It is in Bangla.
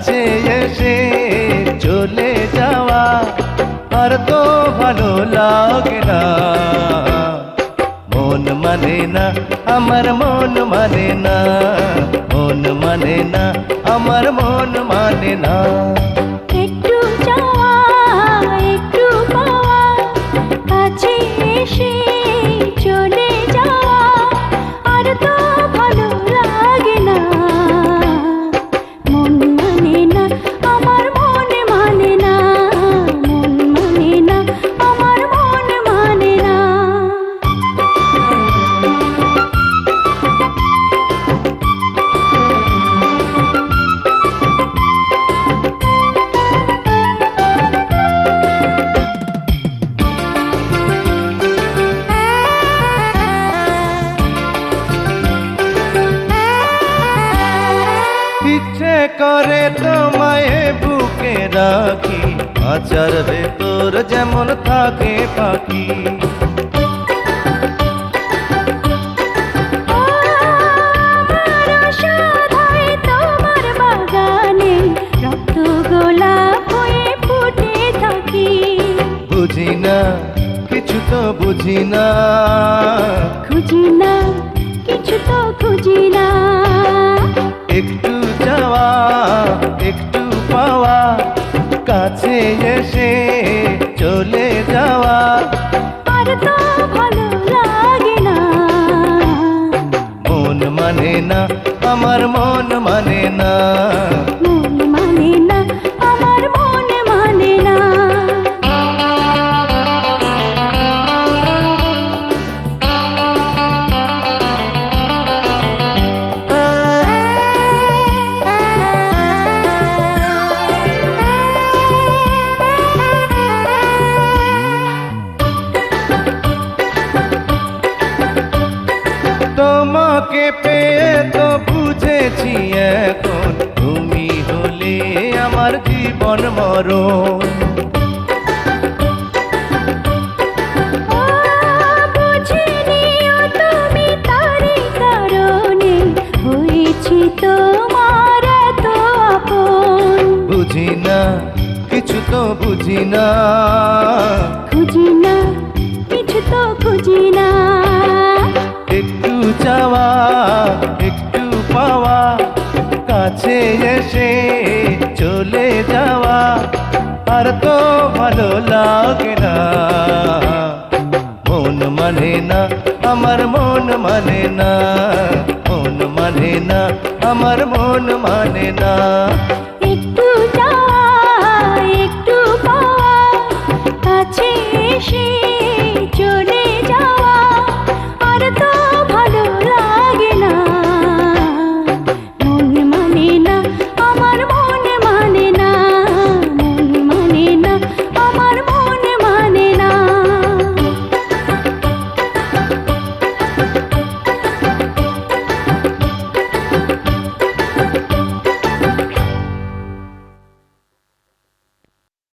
কাছে এসে চলে যাওয়া আর তো ভালো লাগে না। মন মানে না, আমার মন মানে না, মন মানে না, আমার মন মানে না। একটু যাওয়া একটু পাওয়া, কাছে এসে চলে যাওয়া আর তো ভালো লাগে না। মন মানে না, আমার মন মানে না, মন মানে না, আমার মন মানে না। ইচ্ছে করে তোমায় বুকে রাখি, আচার ভেতর যেমন থাকে পাখি। আমার আশা ধায় তোমার বাগানে রক্ত গোলাপ হয়ে ফুটে থাকি। বুঝি না, কিছু তো বুঝি না, খুঁজি না, কিছু তো খুঁজি না। একটু যাওয়া একটু পাওয়া, কাছে এসে চলে যাওয়া আর তো ভালো লাগে না। মন মানে না, আমার মন মানে না। মন মানে না, আমার মন মানে না। তোমাকে পেয়ে তো বুঝেছি এখন, তুমি হলে আমার জীবন মরণ। বুঝিনিও তুমি তারই কারণে হয়েছি তোমার এত আপন। বুঝি না, কিছু তো বুঝি না, খুঁজি না, কিছু তো খুঁজি না। একটু যাওয়া একটু পাওয়া, কাছে এসে চলে যাওয়া আর তো ভালো লাগে না। মন মানে না, আমার মন মানে না, মন মানে না, আমার মন মানে না।